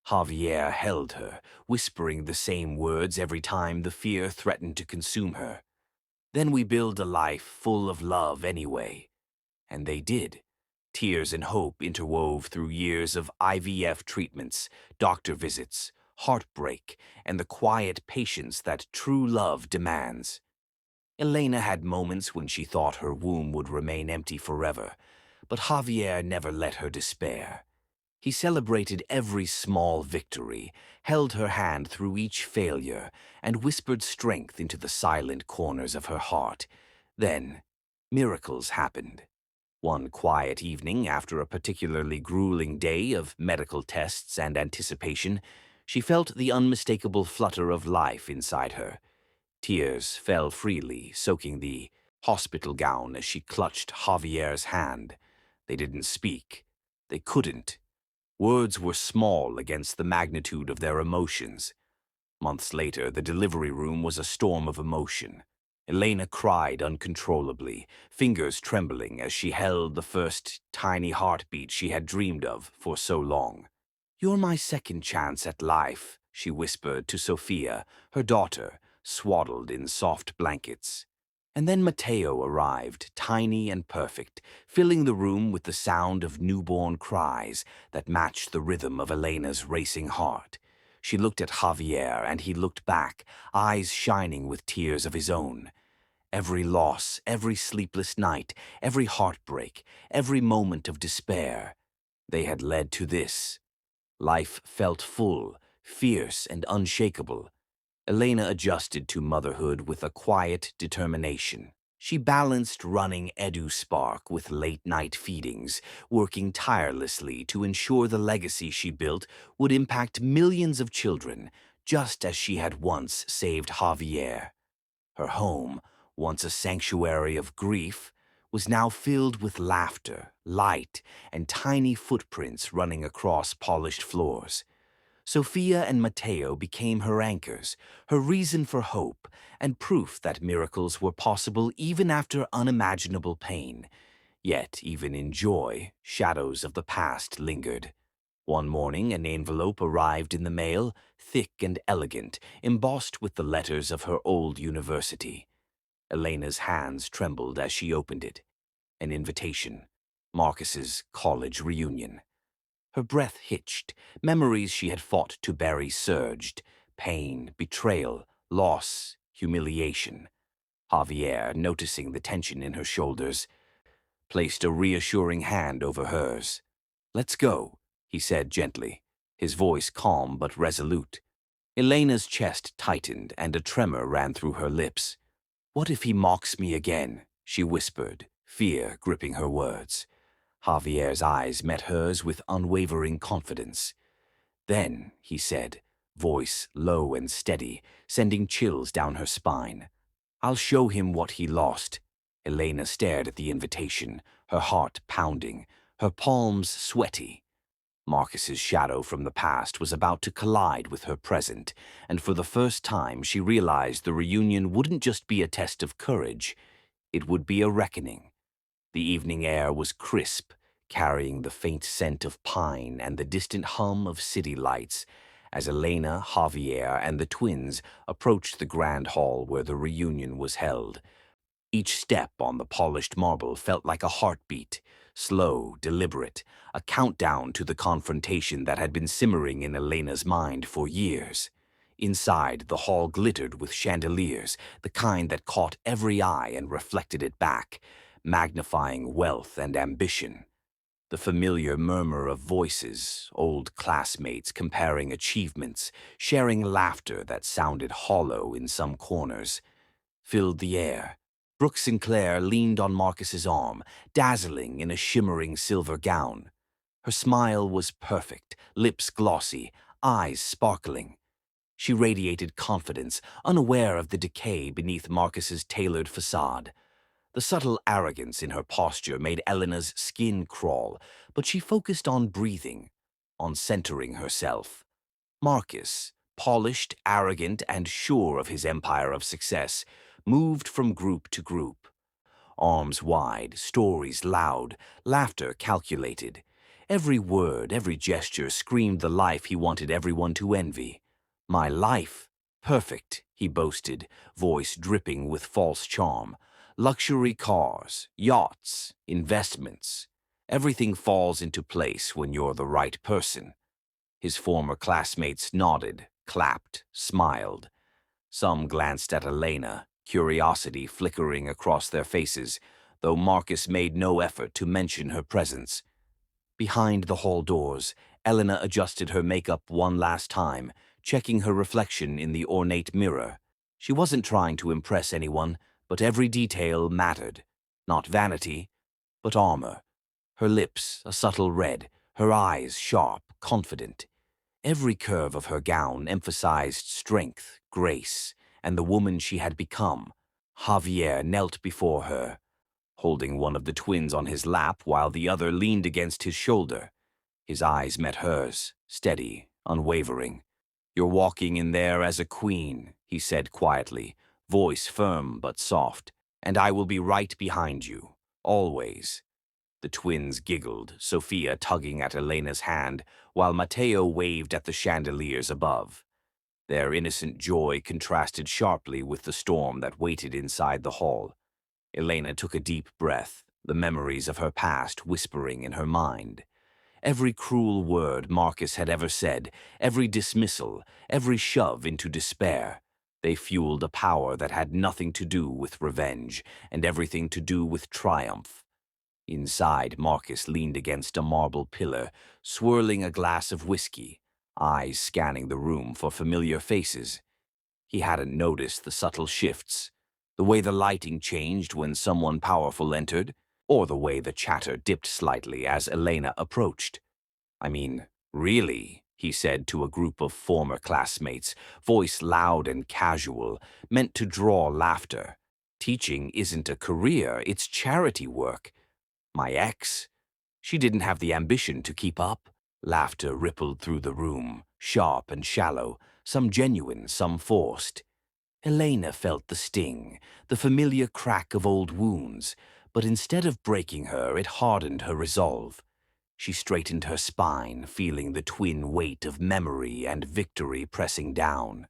Javier held her, whispering the same words every time the fear threatened to consume her. "Then we build a life full of love anyway." And they did. Tears and hope interwove through years of IVF treatments, doctor visits, heartbreak, and the quiet patience that true love demands. Elena had moments when she thought her womb would remain empty forever, but Javier never let her despair. He celebrated every small victory, held her hand through each failure, and whispered strength into the silent corners of her heart. Then, miracles happened. One quiet evening, after a particularly grueling day of medical tests and anticipation, she felt the unmistakable flutter of life inside her. Tears fell freely, soaking the hospital gown as she clutched Javier's hand. They didn't speak. They couldn't. Words were small against the magnitude of their emotions. Months later, the delivery room was a storm of emotion. Elena cried uncontrollably, fingers trembling as she held the first tiny heartbeat she had dreamed of for so long. "You're my second chance at life," she whispered to Sofia, her daughter, swaddled in soft blankets. And then Mateo arrived, tiny and perfect, filling the room with the sound of newborn cries that matched the rhythm of Elena's racing heart. She looked at Javier, and he looked back, eyes shining with tears of his own. Every loss, every sleepless night, every heartbreak, every moment of despair, they had led to this. Life felt full, fierce, and unshakable. Elena adjusted to motherhood with a quiet determination. She balanced running EduSpark with late-night feedings, working tirelessly to ensure the legacy she built would impact millions of children, just as she had once saved Javier. Her home, once a sanctuary of grief, was now filled with laughter, light, and tiny footprints running across polished floors. Sofia and Mateo became her anchors, her reason for hope, and proof that miracles were possible even after unimaginable pain. Yet, even in joy, shadows of the past lingered. One morning, an envelope arrived in the mail, thick and elegant, embossed with the letters of her old university. Elena's hands trembled as she opened it. An invitation. Marcus's college reunion. Her breath hitched. Memories she had fought to bury surged. Pain, betrayal, loss, humiliation. Javier, noticing the tension in her shoulders, placed a reassuring hand over hers. "Let's go," he said gently, his voice calm but resolute. Elena's chest tightened and a tremor ran through her lips. "What if he mocks me again?" she whispered, fear gripping her words. Javier's eyes met hers with unwavering confidence. "Then," he said, voice low and steady, sending chills down her spine, "I'll show him what he lost." Elena stared at the invitation, her heart pounding, her palms sweaty. Marcus's shadow from the past was about to collide with her present, and for the first time she realized the reunion wouldn't just be a test of courage, it would be a reckoning. The evening air was crisp, carrying the faint scent of pine and the distant hum of city lights as Elena, Javier, and the twins approached the grand hall where the reunion was held. Each step on the polished marble felt like a heartbeat, slow, deliberate, a countdown to the confrontation that had been simmering in Elena's mind for years. Inside, the hall glittered with chandeliers, the kind that caught every eye and reflected it back, magnifying wealth and ambition. The familiar murmur of voices, old classmates comparing achievements, sharing laughter that sounded hollow in some corners, filled the air. Brooke Sinclair leaned on Marcus's arm, dazzling in a shimmering silver gown. Her smile was perfect, lips glossy, eyes sparkling. She radiated confidence, unaware of the decay beneath Marcus's tailored facade. The subtle arrogance in her posture made Elena's skin crawl, but she focused on breathing, on centering herself. Marcus, polished, arrogant, and sure of his empire of success, moved from group to group. Arms wide, stories loud, laughter calculated. Every word, every gesture screamed the life he wanted everyone to envy. "My life? Perfect," he boasted, voice dripping with false charm. "Luxury cars, yachts, investments. Everything falls into place when you're the right person." His former classmates nodded, clapped, smiled. Some glanced at Elena, curiosity flickering across their faces, though Marcus made no effort to mention her presence. Behind the hall doors, Elena adjusted her makeup one last time, checking her reflection in the ornate mirror. She wasn't trying to impress anyone, but every detail mattered. Not vanity, but armor. Her lips a subtle red, her eyes sharp, confident. Every curve of her gown emphasized strength, grace, and the woman she had become. Javier knelt before her, holding one of the twins on his lap while the other leaned against his shoulder. His eyes met hers, steady, unwavering. "You're walking in there as a queen," he said quietly, voice firm but soft, "and I will be right behind you, always." The twins giggled, Sofia tugging at Elena's hand, while Mateo waved at the chandeliers above. Their innocent joy contrasted sharply with the storm that waited inside the hall. Elena took a deep breath, the memories of her past whispering in her mind. Every cruel word Marcus had ever said, every dismissal, every shove into despair, they fueled a power that had nothing to do with revenge and everything to do with triumph. Inside, Marcus leaned against a marble pillar, swirling a glass of whiskey, eyes scanning the room for familiar faces. He hadn't noticed the subtle shifts, the way the lighting changed when someone powerful entered, or the way the chatter dipped slightly as Elena approached. "I mean, really," he said to a group of former classmates, voice loud and casual, meant to draw laughter. "Teaching isn't a career, it's charity work. My ex? She didn't have the ambition to keep up." Laughter rippled through the room, sharp and shallow, some genuine, some forced. Elena felt the sting, the familiar crack of old wounds, but instead of breaking her, it hardened her resolve. She straightened her spine, feeling the twin weight of memory and victory pressing down.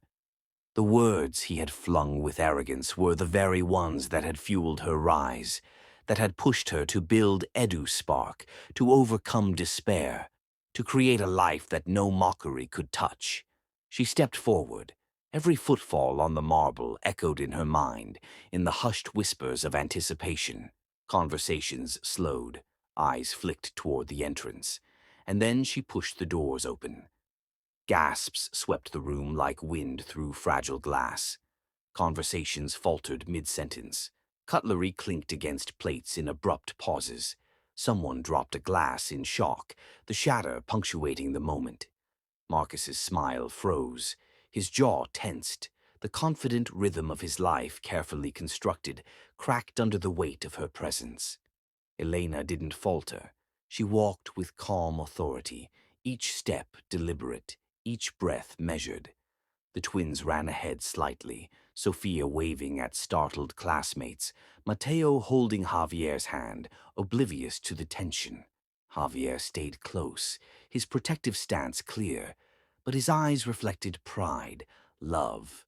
The words he had flung with arrogance were the very ones that had fueled her rise, that had pushed her to build EduSpark, to overcome despair, to create a life that no mockery could touch. She stepped forward. Every footfall on the marble echoed in her mind, in the hushed whispers of anticipation. Conversations slowed, eyes flicked toward the entrance, and then she pushed the doors open. Gasps swept the room like wind through fragile glass. Conversations faltered mid-sentence. Cutlery clinked against plates in abrupt pauses. Someone dropped a glass in shock, the shatter punctuating the moment. Marcus's smile froze. His jaw tensed. The confident rhythm of his life, carefully constructed, cracked under the weight of her presence. Elena didn't falter. She walked with calm authority, each step deliberate, each breath measured. The twins ran ahead slightly, Sofia waving at startled classmates, Mateo holding Javier's hand, oblivious to the tension. Javier stayed close, his protective stance clear, but his eyes reflected pride, love,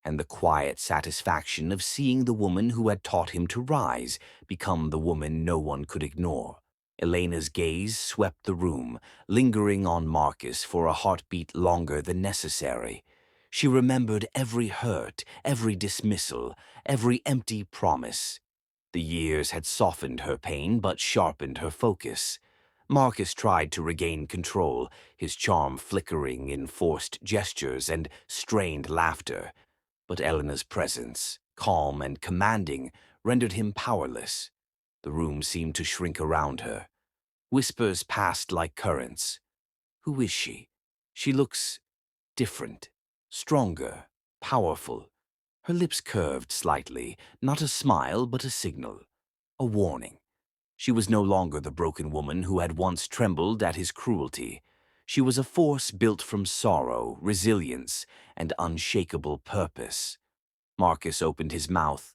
and the quiet satisfaction of seeing the woman who had taught him to rise become the woman no one could ignore. Elena's gaze swept the room, lingering on Marcus for a heartbeat longer than necessary. She remembered every hurt, every dismissal, every empty promise. The years had softened her pain but sharpened her focus. Marcus tried to regain control, his charm flickering in forced gestures and strained laughter. But Elena's presence, calm and commanding, rendered him powerless. The room seemed to shrink around her. Whispers passed like currents. Who is she? She looks different, stronger, powerful. Her lips curved slightly, not a smile but a signal, a warning. She was no longer the broken woman who had once trembled at his cruelty. She was a force built from sorrow, resilience, and unshakable purpose. Marcus opened his mouth,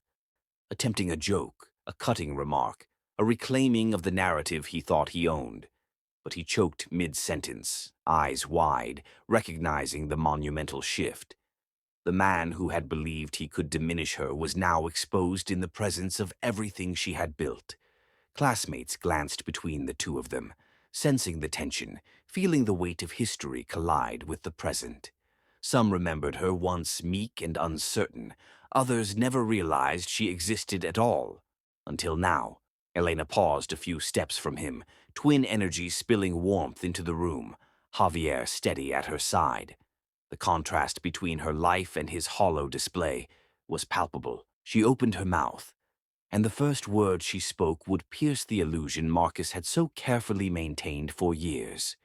attempting a joke, a cutting remark, a reclaiming of the narrative he thought he owned. But he choked mid-sentence, eyes wide, recognizing the monumental shift. The man who had believed he could diminish her was now exposed in the presence of everything she had built. Classmates glanced between the two of them, sensing the tension, feeling the weight of history collide with the present. Some remembered her once meek and uncertain. Others never realized she existed at all. Until now. Elena paused a few steps from him, twin energies spilling warmth into the room, Javier steady at her side. The contrast between her life and his hollow display was palpable. She opened her mouth, and the first word she spoke would pierce the illusion Marcus had so carefully maintained for years.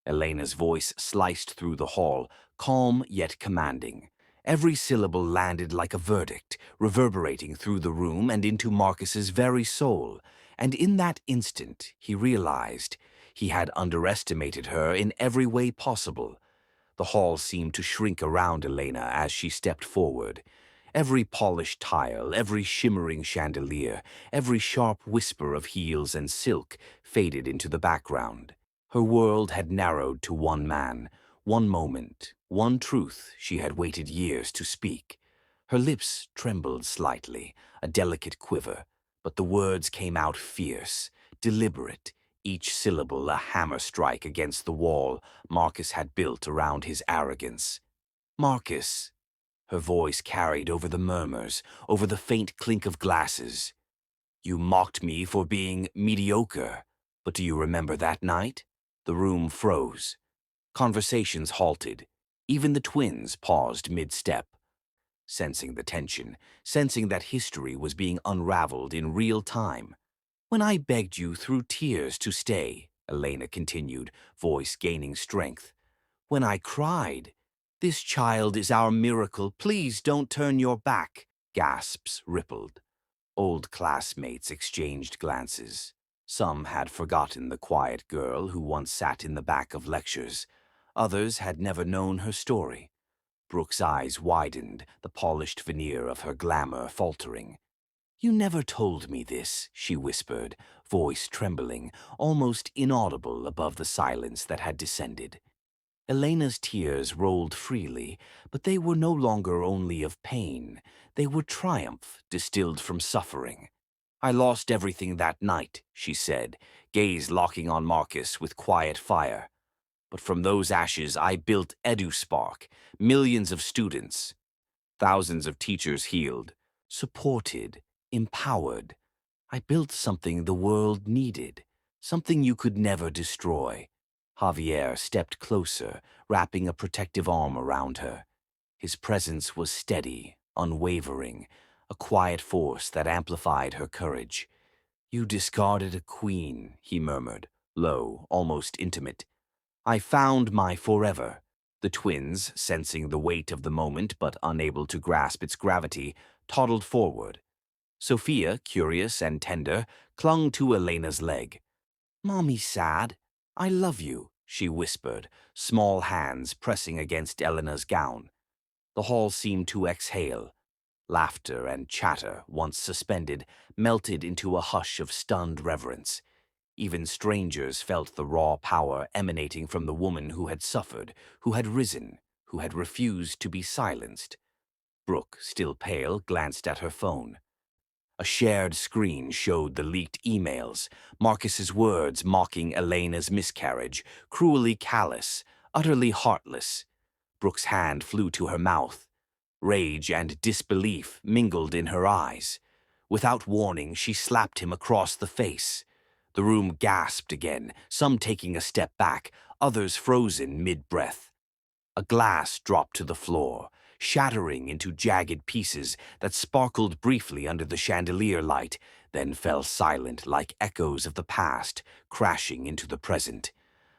Elena's voice sliced through the hall, calm yet commanding. Every syllable landed like a verdict, reverberating through the room and into Marcus's very soul. And in that instant, he realized he had underestimated her in every way possible. The hall seemed to shrink around Elena as she stepped forward. Every polished tile, every shimmering chandelier, every sharp whisper of heels and silk faded into the background. Her world had narrowed to one man, one moment, one truth she had waited years to speak. Her lips trembled slightly, a delicate quiver, but the words came out fierce, deliberate, each syllable a hammer strike against the wall Marcus had built around his arrogance. Marcus. Her voice carried over the murmurs, over the faint clink of glasses. You mocked me for being mediocre, but do you remember that night? The room froze. Conversations halted. Even the twins paused mid-step. Sensing the tension, sensing that history was being unraveled in real time. When I begged you through tears to stay, Elena continued, voice gaining strength. When I cried, this child is our miracle, please don't turn your back, gasps rippled. Old classmates exchanged glances. Some had forgotten the quiet girl who once sat in the back of lectures. Others had never known her story. Brooke's eyes widened, the polished veneer of her glamour faltering. You never told me this, she whispered, voice trembling, almost inaudible above the silence that had descended. Elena's tears rolled freely, but they were no longer only of pain. They were triumph distilled from suffering. I lost everything that night, she said, gaze locking on Marcus with quiet fire. But from those ashes I built EduSpark, millions of students, thousands of teachers healed, supported, empowered. I built something the world needed, something you could never destroy. Javier stepped closer, wrapping a protective arm around her. His presence was steady, unwavering, a quiet force that amplified her courage. You discarded a queen, he murmured, low, almost intimate. I found my forever. The twins, sensing the weight of the moment but unable to grasp its gravity, toddled forward. Sofia, curious and tender, clung to Elena's leg. Mommy's sad. I love you, she whispered, small hands pressing against Elena's gown. The hall seemed to exhale. Laughter and chatter, once suspended, melted into a hush of stunned reverence. Even strangers felt the raw power emanating from the woman who had suffered, who had risen, who had refused to be silenced. Brooke, still pale, glanced at her phone. A shared screen showed the leaked emails, Marcus's words mocking Elena's miscarriage, cruelly callous, utterly heartless. Brooke's hand flew to her mouth. Rage and disbelief mingled in her eyes. Without warning, she slapped him across the face. The room gasped again, some taking a step back, others frozen mid-breath. A glass dropped to the floor, shattering into jagged pieces that sparkled briefly under the chandelier light, then fell silent like echoes of the past, crashing into the present.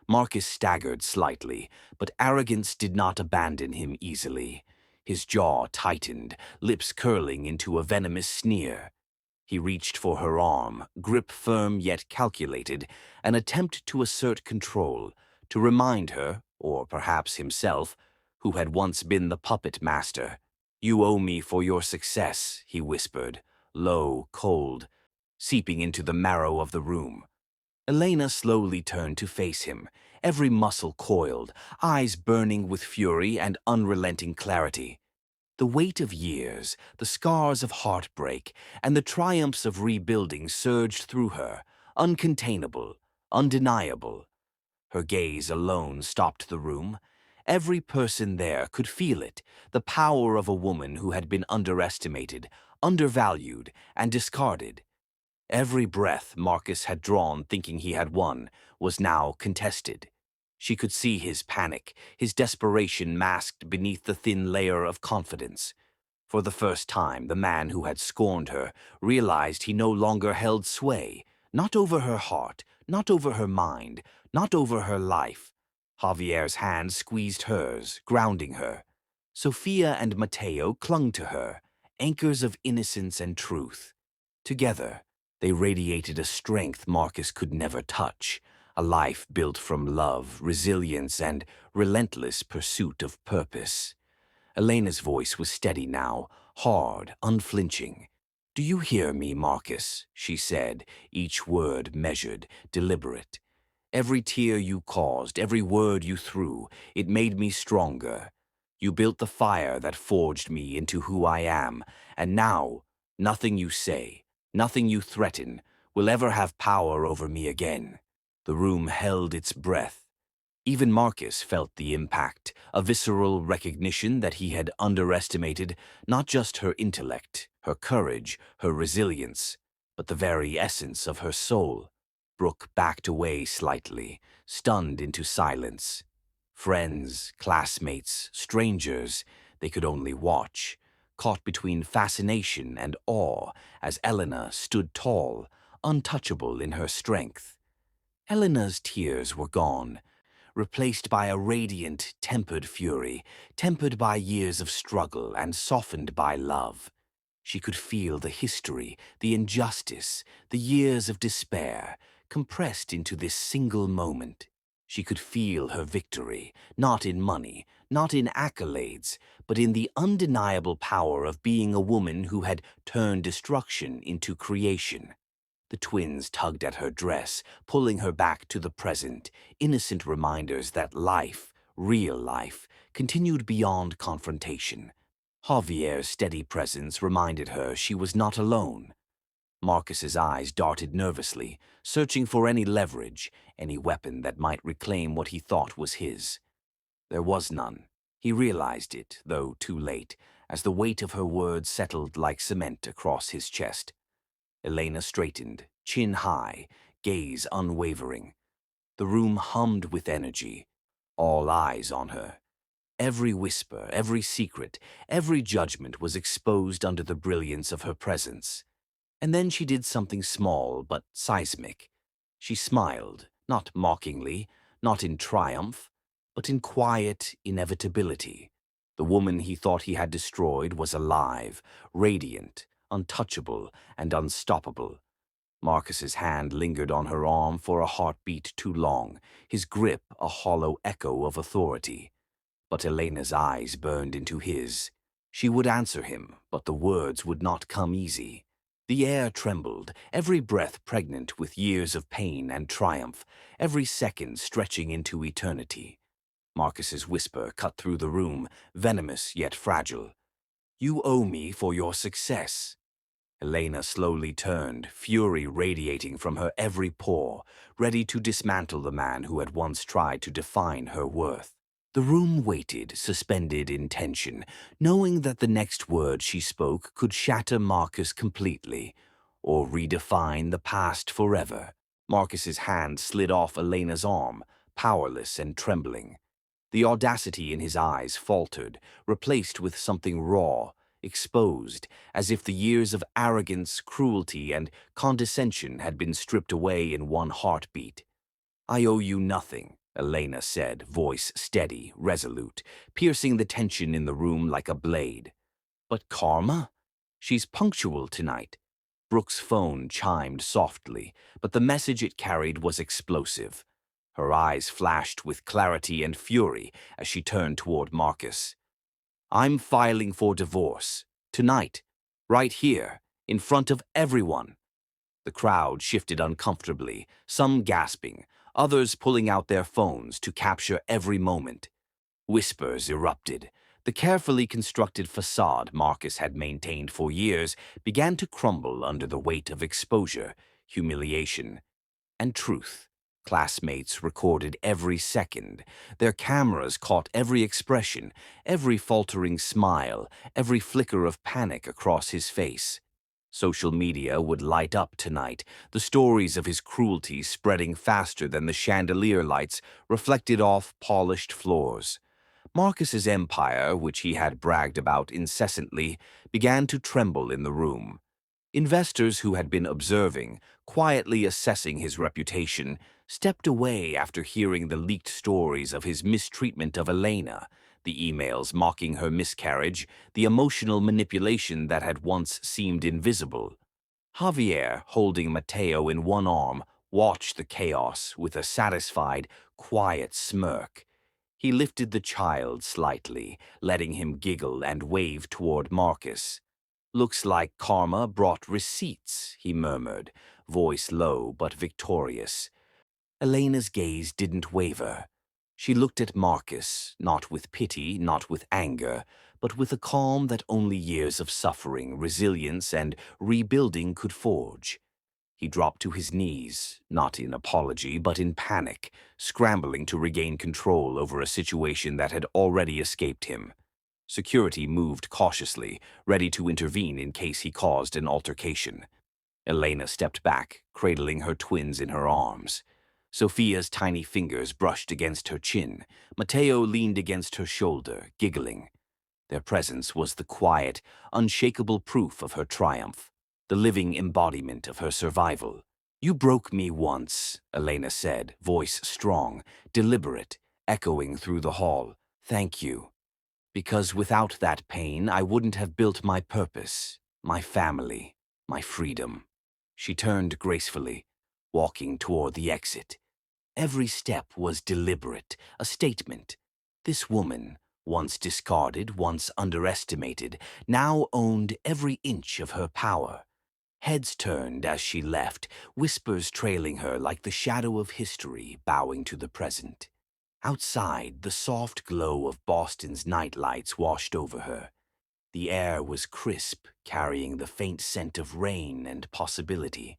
Marcus staggered slightly, but arrogance did not abandon him easily. His jaw tightened, lips curling into a venomous sneer. He reached for her arm, grip firm yet calculated, an attempt to assert control, to remind her, or perhaps himself, who had once been the puppet master. "You owe me for your success," he whispered, low, cold, seeping into the marrow of the room. Elena slowly turned to face him, every muscle coiled, eyes burning with fury and unrelenting clarity. The weight of years, the scars of heartbreak, and the triumphs of rebuilding surged through her, uncontainable, undeniable. Her gaze alone stopped the room. Every person there could feel it, the power of a woman who had been underestimated, undervalued, and discarded. Every breath Marcus had drawn thinking he had won was now contested. She could see his panic, his desperation masked beneath the thin layer of confidence. For the first time, the man who had scorned her realized he no longer held sway, not over her heart, not over her mind, not over her life. Javier's hand squeezed hers, grounding her. Sofia and Mateo clung to her, anchors of innocence and truth. Together, they radiated a strength Marcus could never touch, a life built from love, resilience, and relentless pursuit of purpose. Elena's voice was steady now, hard, unflinching. "Do you hear me, Marcus?" she said, each word measured, deliberate. "Every tear you caused, every word you threw, it made me stronger. You built the fire that forged me into who I am, and now, nothing you say, nothing you threaten, will ever have power over me again." The room held its breath. Even Marcus felt the impact, a visceral recognition that he had underestimated not just her intellect, her courage, her resilience, but the very essence of her soul. Brooke backed away slightly, stunned into silence. Friends, classmates, strangers, they could only watch, caught between fascination and awe as Elena stood tall, untouchable in her strength. Elena's tears were gone, replaced by a radiant, tempered fury, tempered by years of struggle and softened by love. She could feel the history, the injustice, the years of despair, compressed into this single moment. She could feel her victory, not in money, not in accolades, but in the undeniable power of being a woman who had turned destruction into creation. The twins tugged at her dress, pulling her back to the present, innocent reminders that life, real life, continued beyond confrontation. Javier's steady presence reminded her she was not alone. Marcus's eyes darted nervously, searching for any leverage, any weapon that might reclaim what he thought was his. There was none. He realized it, though too late, as the weight of her words settled like cement across his chest. Elena straightened, chin high, gaze unwavering. The room hummed with energy, all eyes on her. Every whisper, every secret, every judgment was exposed under the brilliance of her presence. And then she did something small but seismic. She smiled, not mockingly, not in triumph, but in quiet inevitability. The woman he thought he had destroyed was alive, radiant, untouchable, and unstoppable. Marcus's hand lingered on her arm for a heartbeat too long, his grip a hollow echo of authority. But Elena's eyes burned into his. She would answer him, but the words would not come easy. The air trembled, every breath pregnant with years of pain and triumph, every second stretching into eternity. Marcus's whisper cut through the room, venomous yet fragile. "You owe me for your success." Elena slowly turned, fury radiating from her every pore, ready to dismantle the man who had once tried to define her worth. The room waited, suspended in tension, knowing that the next word she spoke could shatter Marcus completely, or redefine the past forever. Marcus's hand slid off Elena's arm, powerless and trembling. The audacity in his eyes faltered, replaced with something raw, exposed, as if the years of arrogance, cruelty, and condescension had been stripped away in one heartbeat. "I owe you nothing," Elena said, voice steady, resolute, piercing the tension in the room like a blade. "But Karma? She's punctual tonight." Brooke's phone chimed softly, but the message it carried was explosive. Her eyes flashed with clarity and fury as she turned toward Marcus. "I'm filing for divorce. Tonight. Right here. In front of everyone." The crowd shifted uncomfortably, some gasping, others pulling out their phones to capture every moment. Whispers erupted. The carefully constructed facade Marcus had maintained for years began to crumble under the weight of exposure, humiliation, and truth. Classmates recorded every second. Their cameras caught every expression, every faltering smile, every flicker of panic across his face. Social media would light up tonight, the stories of his cruelty spreading faster than the chandelier lights reflected off polished floors. Marcus's empire, which he had bragged about incessantly, began to tremble in the room. Investors who had been observing, quietly assessing his reputation, stepped away after hearing the leaked stories of his mistreatment of Elena, the emails mocking her miscarriage, the emotional manipulation that had once seemed invisible. Javier, holding Mateo in one arm, watched the chaos with a satisfied, quiet smirk. He lifted the child slightly, letting him giggle and wave toward Marcus. "Looks like karma brought receipts," he murmured, voice low but victorious. Elena's gaze didn't waver. She looked at Marcus, not with pity, not with anger, but with a calm that only years of suffering, resilience, and rebuilding could forge. He dropped to his knees, not in apology, but in panic, scrambling to regain control over a situation that had already escaped him. Security moved cautiously, ready to intervene in case he caused an altercation. Elena stepped back, cradling her twins in her arms. Sofia's tiny fingers brushed against her chin. Mateo leaned against her shoulder, giggling. Their presence was the quiet, unshakable proof of her triumph, the living embodiment of her survival. "You broke me once," Elena said, voice strong, deliberate, echoing through the hall. "Thank you. Because without that pain, I wouldn't have built my purpose, my family, my freedom." She turned gracefully, walking toward the exit. Every step was deliberate, a statement. This woman, once discarded, once underestimated, now owned every inch of her power. Heads turned as she left, whispers trailing her like the shadow of history bowing to the present. Outside, the soft glow of Boston's nightlights washed over her. The air was crisp, carrying the faint scent of rain and possibility.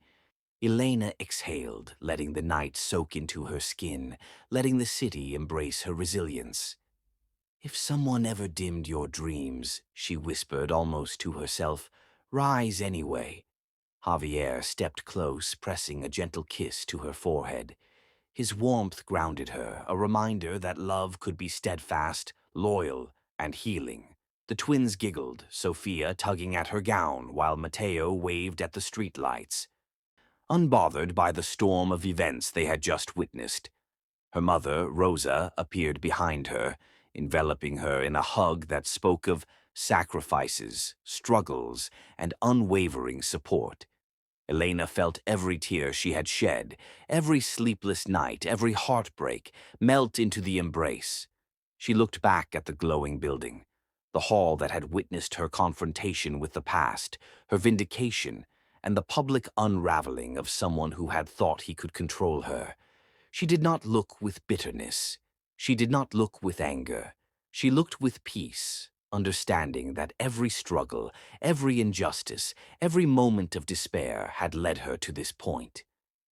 Elena exhaled, letting the night soak into her skin, letting the city embrace her resilience. "If someone ever dimmed your dreams," she whispered almost to herself, "rise anyway." Javier stepped close, pressing a gentle kiss to her forehead. His warmth grounded her, a reminder that love could be steadfast, loyal, and healing. The twins giggled, Sofia tugging at her gown while Mateo waved at the streetlights, unbothered by the storm of events they had just witnessed. Her mother, Rosa, appeared behind her, enveloping her in a hug that spoke of sacrifices, struggles, and unwavering support. Elena felt every tear she had shed, every sleepless night, every heartbreak, melt into the embrace. She looked back at the glowing building, the hall that had witnessed her confrontation with the past, her vindication, and the public unraveling of someone who had thought he could control her. She did not look with bitterness. She did not look with anger. She looked with peace, understanding that every struggle, every injustice, every moment of despair had led her to this point.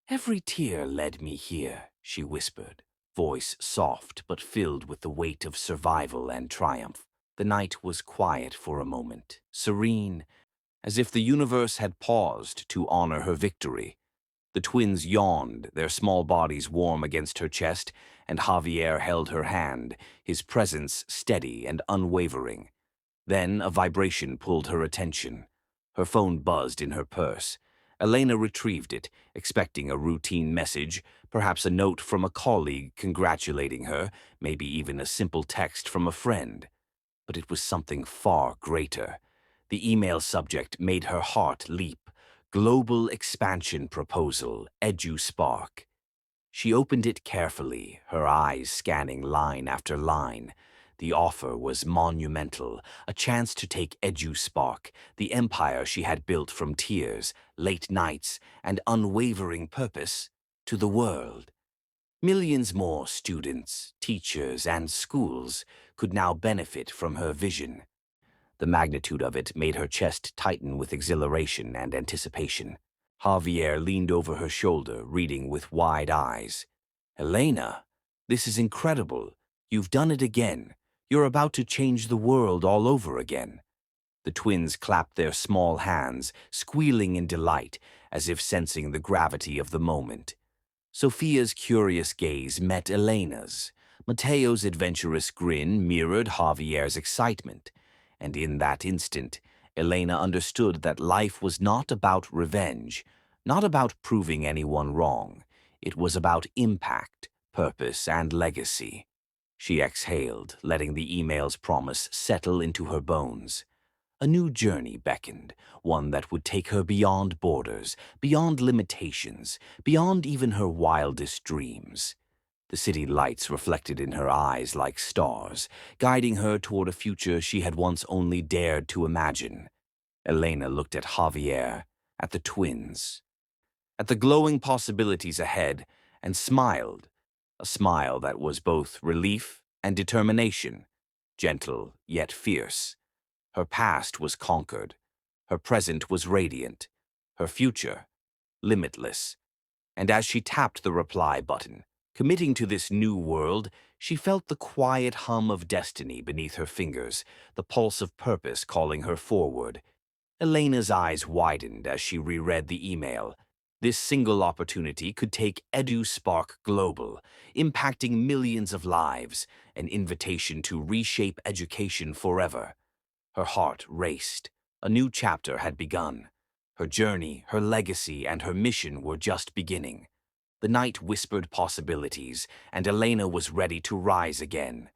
"Every tear led me here," she whispered, voice soft but filled with the weight of survival and triumph. The night was quiet for a moment, serene, as if the universe had paused to honor her victory. The twins yawned, their small bodies warm against her chest, and Javier held her hand, his presence steady and unwavering. Then a vibration pulled her attention. Her phone buzzed in her purse. Elena retrieved it, expecting a routine message, perhaps a note from a colleague congratulating her, maybe even a simple text from a friend. But it was something far greater. The email subject made her heart leap. Global Expansion Proposal, EduSpark. She opened it carefully, her eyes scanning line after line. The offer was monumental, a chance to take EduSpark, the empire she had built from tears, late nights, and unwavering purpose, to the world. Millions more students, teachers, and schools could now benefit from her vision. The magnitude of it made her chest tighten with exhilaration and anticipation. Javier leaned over her shoulder, reading with wide eyes. "Elena, this is incredible. You've done it again. You're about to change the world all over again." The twins clapped their small hands, squealing in delight, as if sensing the gravity of the moment. Sofia's curious gaze met Elena's. Mateo's adventurous grin mirrored Javier's excitement. And in that instant, Elena understood that life was not about revenge, not about proving anyone wrong. It was about impact, purpose, and legacy. She exhaled, letting the email's promise settle into her bones. A new journey beckoned, one that would take her beyond borders, beyond limitations, beyond even her wildest dreams. The city lights reflected in her eyes like stars, guiding her toward a future she had once only dared to imagine. Elena looked at Javier, at the twins, at the glowing possibilities ahead, and smiled, a smile that was both relief and determination, gentle yet fierce. Her past was conquered, her present was radiant, her future limitless. And as she tapped the reply button, committing to this new world, she felt the quiet hum of destiny beneath her fingers, the pulse of purpose calling her forward. Elena's eyes widened as she reread the email. This single opportunity could take EduSpark global, impacting millions of lives, an invitation to reshape education forever. Her heart raced. A new chapter had begun. Her journey, her legacy, and her mission were just beginning. The night whispered possibilities, and Elena was ready to rise again.